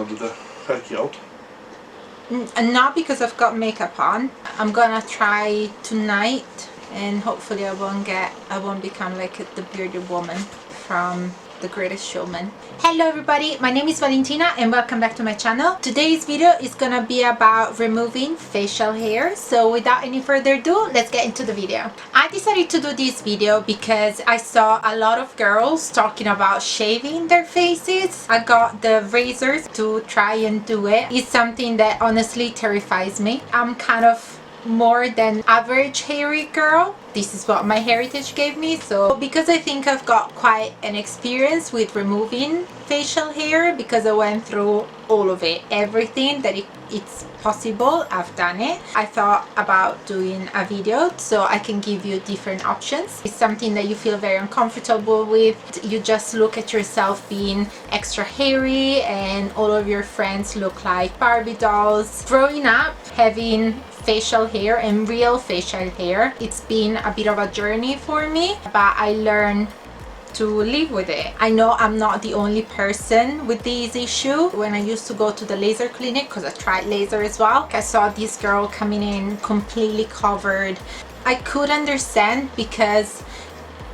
under the haircut? Not because I've got makeup on. I'm gonna try tonight, and hopefully I won't become like the bearded woman from The Greatest Showman. Hello everybody, my name is Valentina and welcome back to my channel. Today's video is gonna be about removing facial hair. So without any further ado, let's get into the video. I decided to do this video because I saw a lot of girls talking about shaving their faces. I got the razors to try and do it. It's something that honestly terrifies me. I'm kind of more than average hairy girl. This is what my heritage gave me. So because I think I've got quite an experience with removing facial hair, because I went through all of it, everything that it's possible, I've done it. I thought about doing a video so I can give you different options. It's something that you feel very uncomfortable with. You just look at yourself being extra hairy and all of your friends look like Barbie dolls. Growing up having facial hair and real facial hair, it's been a bit of a journey for me, but I learned to live with it. I know I'm not the only person with this issue. When I used to go to the laser clinic, because I tried laser as well, I saw this girl coming in completely covered. I could understand because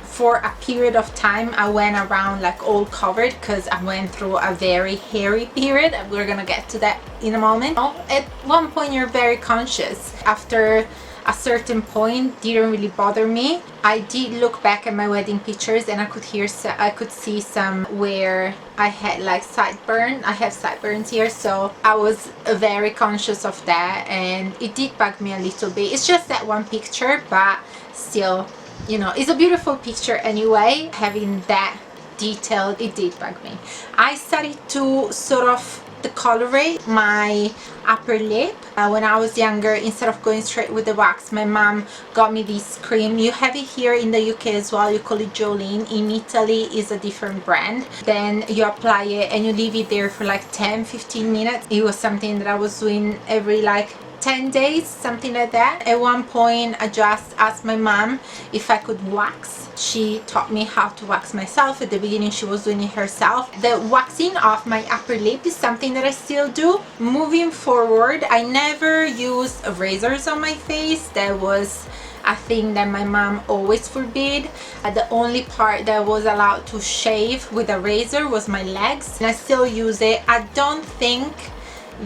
for a period of time I went around like all covered because I went through a very hairy period. We're gonna get to that in a moment. At one point you're very conscious. After a certain point didn't really bother me. I did look back at my wedding pictures and I could see some where I had like sideburn. I have sideburns here, so I was very conscious of that and it did bug me a little bit. It's just that one picture, but still, you know, it's a beautiful picture anyway. Having that detail, it did bug me. I started to sort of decolorate my upper lip when I was younger. Instead of going straight with the wax, my mom got me this cream. You have it here in the UK as well. You call it Jolene. In Italy is a different brand. Then you apply it and you leave it there for like 10-15 minutes. It was something that I was doing every like 10 days, something like that. At one point I just asked my mom if I could wax. She taught me how to wax myself. At the beginning she was doing it herself. The waxing of my upper lip is something that I still do. Moving forward, I never used razors on my face. That was a thing that my mom always forbid. The only part that was allowed to shave with a razor was my legs, and I still use it. I don't think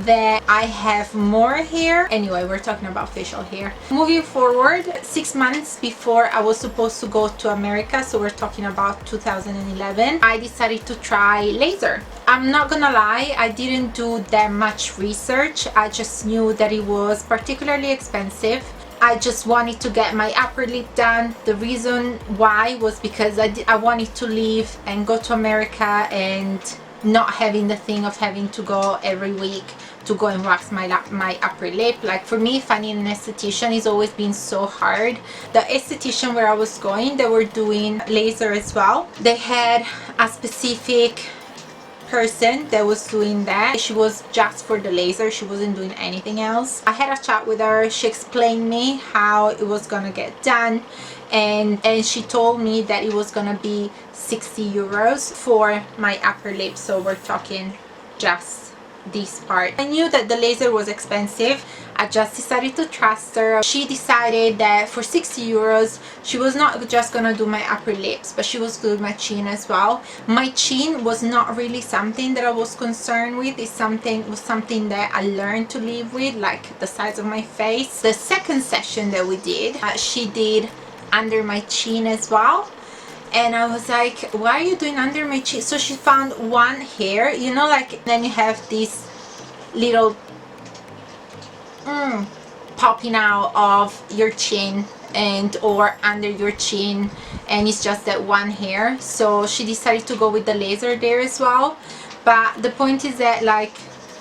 that I have more hair. Anyway, we're talking about facial hair. Moving forward, 6 months before I was supposed to go to America, so we're talking about 2011, I decided to try laser. I'm not gonna lie, I didn't do that much research. I just knew that it was particularly expensive. I just wanted to get my upper lip done. The reason why was because I wanted to leave and go to America and not having the thing of having to go every week to go and wax my upper lip. Like for me, finding an esthetician has always been so hard. The esthetician where I was going, they were doing laser as well. They had a specific person that was doing that. She was just for the laser, she wasn't doing anything else. I had a chat with her. She explained me how it was gonna get done, and she told me that it was gonna be 60 euros for my upper lip. So we're talking just this part. I knew that the laser was expensive. I just decided to trust her. She decided that for 60 euros she was not just gonna do my upper lips, but she was doing my chin as well. My chin was not really something that I was concerned with. It was something that I learned to live with, like the size of my face. The second session that we did, she did under my chin as well. And I was like, why are you doing under my chin? So she found one hair, you know, like then you have this little popping out of your chin and or under your chin, and it's just that one hair. So she decided to go with the laser there as well. But the point is that like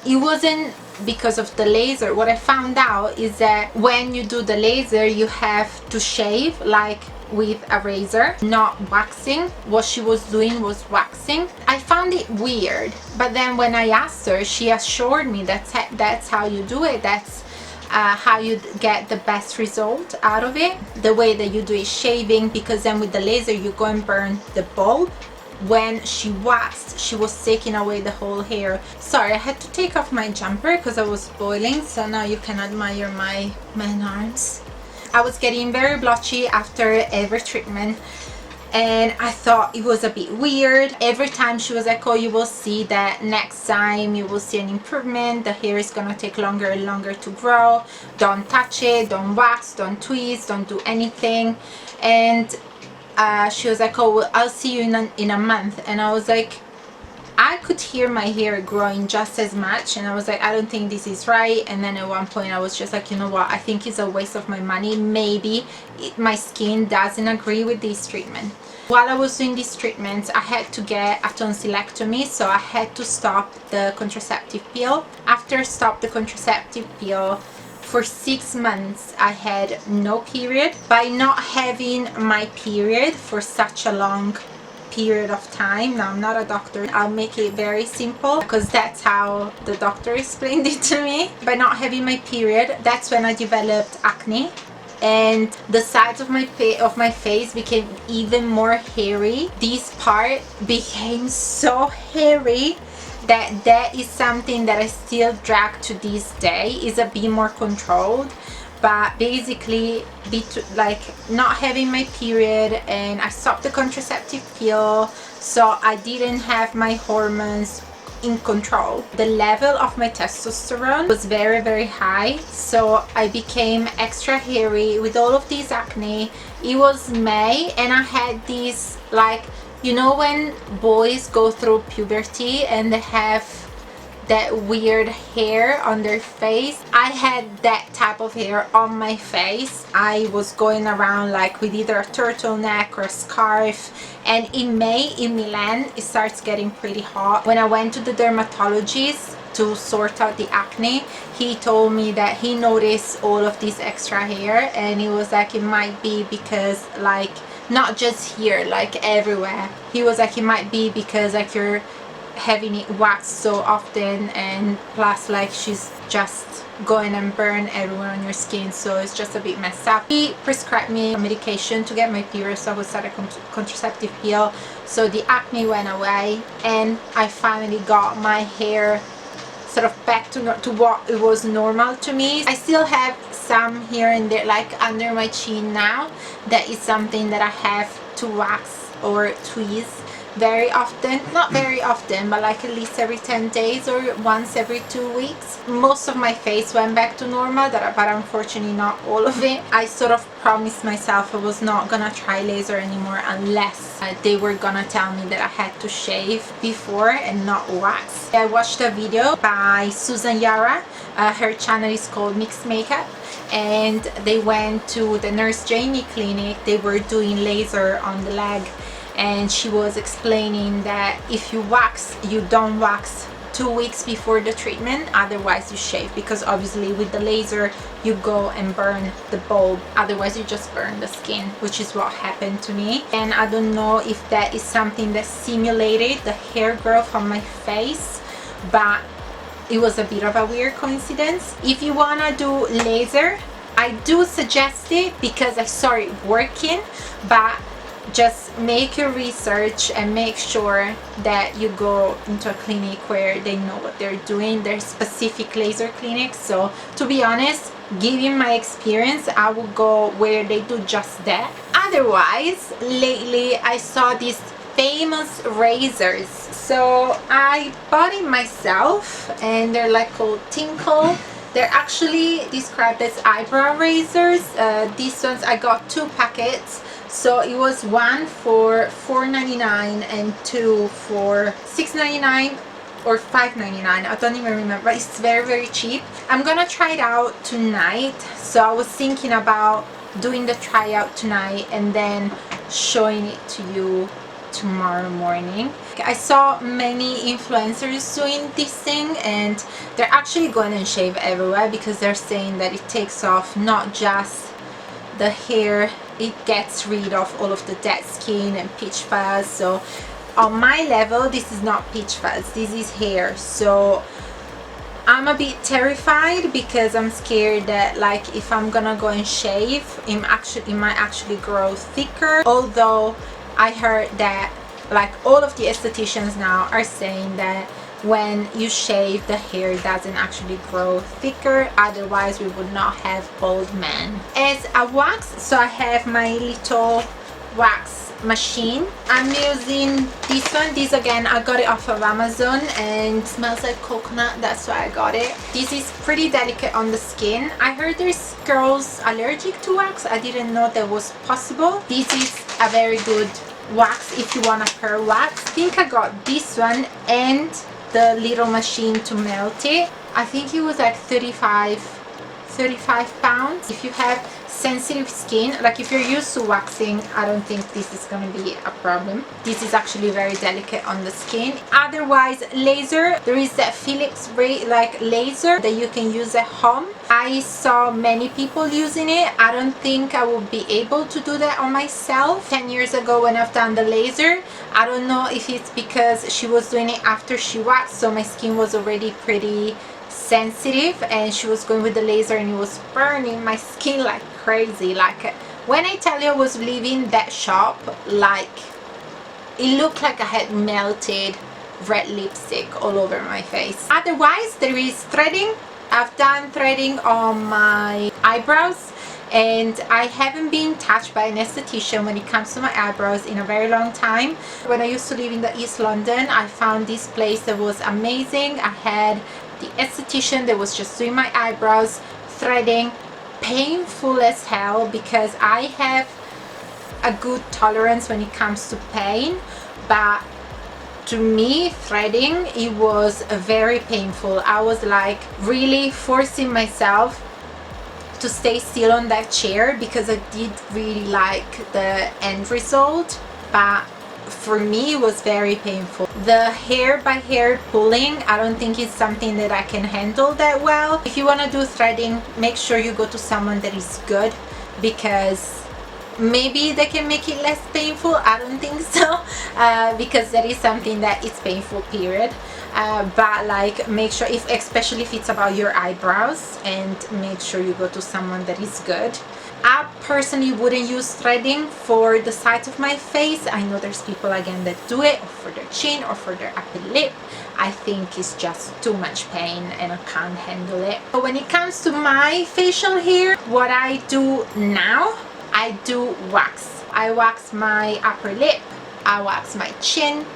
it wasn't because of the laser. What I found out is that when you do the laser you have to shave like with a razor, not waxing. What she was doing was waxing. I found it weird, but then when I asked her, she assured me that's how you do it. That's how you get the best result out of it. The way that you do is shaving, because then with the laser you go and burn the bulb when she waxed, she was taking away the whole hair. Sorry, I had to take off my jumper because I was boiling, so now you can admire my man arms. I was getting very blotchy after every treatment, and I thought it was a bit weird. Every time she was like, oh, you will see that next time you will see an improvement, the hair is gonna take longer and longer to grow, don't touch it, don't wax, don't twist, don't do anything. And she was like, oh, well, I'll see you in a month. And I was like, I could hear my hair growing just as much, and I was like, I don't think this is right. And then at one point I was just like, you know what, I think it's a waste of my money. Maybe my skin doesn't agree with this treatment. While I was doing these treatments, I had to get a tonsillectomy, so I had to stop the contraceptive pill. After I stopped the contraceptive pill, for 6 months I had no period. By not having my period for such a long period of time, now I'm not a doctor, I'll make it very simple because that's how the doctor explained it to me. By not having my period, that's when I developed acne, and the sides of my face became even more hairy. This part became so hairy that is something that I still drag to this day. Is a bit more controlled, but basically like not having my period, and I stopped the contraceptive pill, so I didn't have my hormones in control. The level of my testosterone was very, very high, so I became extra hairy with all of these acne. It was May, and I had these, like, you know when boys go through puberty and they have that weird hair on their face? I had that type of hair on my face. I was going around like with either a turtleneck or a scarf, and in May in Milan it starts getting pretty hot. When I went to the dermatologist to sort out the acne, he told me that he noticed all of this extra hair, and he was like, it might be because, like, not just here, like everywhere. He was like, it might be because like you're having it waxed so often, and plus like she's just going and burn everywhere on your skin, so it's just a bit messed up. He prescribed me a medication to get my period, so I would start a contraceptive pill, so the acne went away, and I finally got my hair sort of back to what it was normal to me. I still have some here and there, like under my chin now. That is something that I have to wax or tweeze very often. Not very often, but like at least every 10 days or once every 2 weeks. Most of my face went back to normal, but unfortunately not all of it. I sort of promised myself I was not gonna try laser anymore unless they were gonna tell me that I had to shave before and not wax. I watched a video by Susan Yara. Her channel is called Mixed Makeup, and they went to the Nurse Jamie clinic. They were doing laser on the leg, and she was explaining that if you wax, you don't wax 2 weeks before the treatment, otherwise you shave, because obviously with the laser you go and burn the bulb, otherwise you just burn the skin, which is what happened to me. And I don't know if that is something that simulated the hair growth on my face, but it was a bit of a weird coincidence. If you wanna do laser, I do suggest it because I saw it working, but just make your research and make sure that you go into a clinic where they know what they're doing. There's specific laser clinics, so to be honest, given my experience, I will go where they do just that. Otherwise, lately I saw these famous razors, so I bought it myself, and they're like called Tinkle. They're actually described as eyebrow razors. These ones, I got 2 packets. So it was one for $4.99 and 2 for $6.99 or $5.99. I don't even remember. It's very, very cheap. I'm gonna try it out tonight. So I was thinking about doing the tryout tonight and then showing it to you tomorrow morning. I saw many influencers doing this thing, and they're actually going and shave everywhere because they're saying that it takes off not just the hair, it gets rid of all of the dead skin and pitch fuzz. So on my level, this is not pitch fuzz, this is hair. So I'm a bit terrified because I'm scared that, like, if I'm gonna go and shave, it might actually grow thicker. Although I heard that like all of the estheticians now are saying that when you shave, the hair doesn't actually grow thicker, otherwise we would not have bald men. As a wax, so I have my little wax machine. I'm using this one. This again, I got it off of Amazon and it smells like coconut, that's why I got it. This is pretty delicate on the skin. I heard there's girls allergic to wax. I didn't know that was possible. This is a very good wax if you want a pearl wax. I think I got this one and the little machine to melt it. I think it was like 35 pounds. If you have sensitive skin, like if you're used to waxing, I don't think this is gonna be a problem. This is actually very delicate on the skin. Otherwise, laser, there is that Philips like laser that you can use at home. I saw many people using it. I don't think I would be able to do that on myself. 10 years ago when I've done the laser, I don't know if it's because she was doing it after she waxed, so my skin was already pretty sensitive and she was going with the laser and it was burning my skin like crazy. Like when I tell you I was leaving that shop, like it looked like I had melted red lipstick all over my face. Otherwise, there is threading. I've done threading on my eyebrows and I haven't been touched by an esthetician when it comes to my eyebrows in a very long time. When I used to live in the East London, I found this place that was amazing. I had the esthetician that was just doing my eyebrows, threading, painful as hell because I have a good tolerance when it comes to pain, but to me threading, it was very painful. I was like really forcing myself to stay still on that chair because I did really like the end result, but for me it was very painful. The hair by hair pulling, I don't think it's something that I can handle that well. If you want to do threading, make sure you go to someone that is good, because maybe they can make it less painful. I don't think so, because that is something that is painful, period. But like, make sure, especially if it's about your eyebrows, and make sure you go to someone that is good. I personally wouldn't use threading for the sides of my face. I know there's people again that do it, or for their chin or for their upper lip. I think it's just too much pain and I can't handle it. But when it comes to my facial hair, what I do now, I do wax. I wax my upper lip, I wax my chin,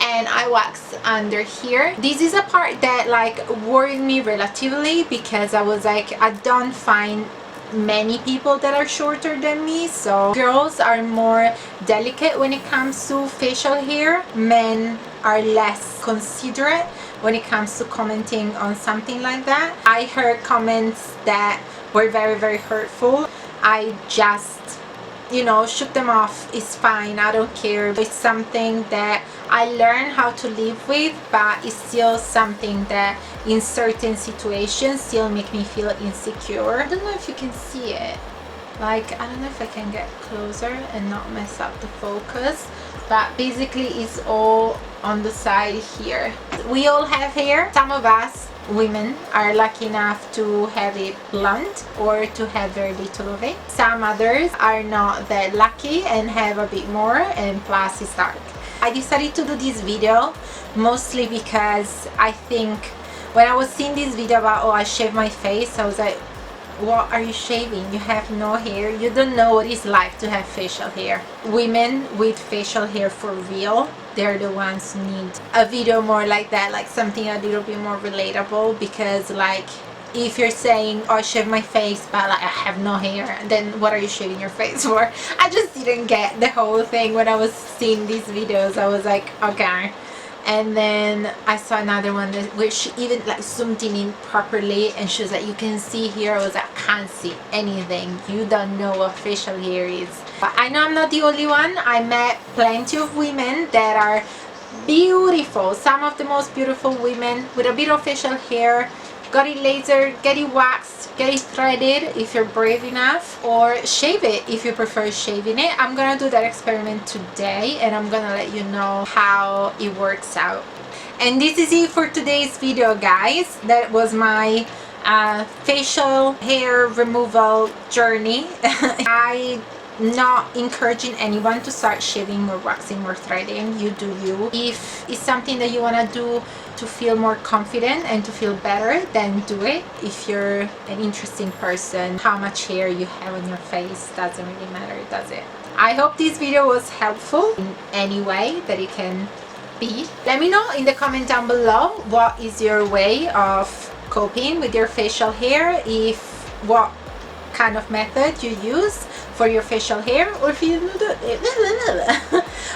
and I wax under here. This is a part that like worried me relatively because I was like, I don't find many people that are shorter than me, so girls are more delicate when it comes to facial hair. Men are less considerate when it comes to commenting on something like that. I heard comments that were very, very hurtful. I just, you know, shook them off. It's fine, I don't care. It's something that I learned how to live with, but it's still something that in certain situations still make me feel insecure. I don't know if you can see it. Like, I don't know if I can get closer and not mess up the focus, but basically it's all on the side here. We all have hair. Some of us women are lucky enough to have it blunt or to have very little of it. Some others are not that lucky and have a bit more, and plus it's dark. I decided to do this video mostly because I think when I was seeing this video about, oh, I shave my face, I was like, what are you shaving? You have no hair. You don't know what it's like to have facial hair. Women with facial hair for real, they're the ones who need a video more like that, like something a little bit more relatable, because like if you're saying, oh, I shave my face but like I have no hair, then what are you shaving your face for? I just didn't get the whole thing when I was seeing these videos. I was like, okay. And then I saw another one where she even like zoomed in properly and she was like, you can see here. I was like, I can't see anything. You don't know what facial hair is. But I know I'm not the only one. I met plenty of women that are beautiful. Some of the most beautiful women with a bit of facial hair. Got it lasered, get it waxed, get it threaded if you're brave enough, or shave it if you prefer shaving it. I'm gonna do that experiment today and I'm gonna let you know how it works out. And this is it for today's video, guys. That was my facial hair removal journey. I not encouraging anyone to start shaving or waxing or threading. You do you. If it's something that you want to do to feel more confident and to feel better, then do it. If you're an interesting person, how much hair you have on your face doesn't really matter, does it? I hope this video was helpful in any way that it can be. Let me know in the comment down below what is your way of coping with your facial hair, what kind of method you use for your facial hair, or if you don't do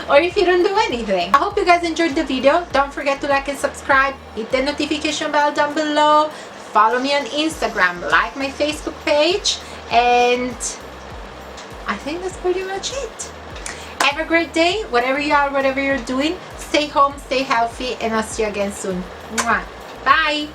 or if you don't do anything. I hope you guys enjoyed the video. Don't forget to like and subscribe, hit the notification bell down below, follow me on Instagram, like my Facebook page, and I think that's pretty much it. Have a great day, whatever you are, whatever you're doing. Stay home, stay healthy, and I'll see you again soon. Mwah. Bye.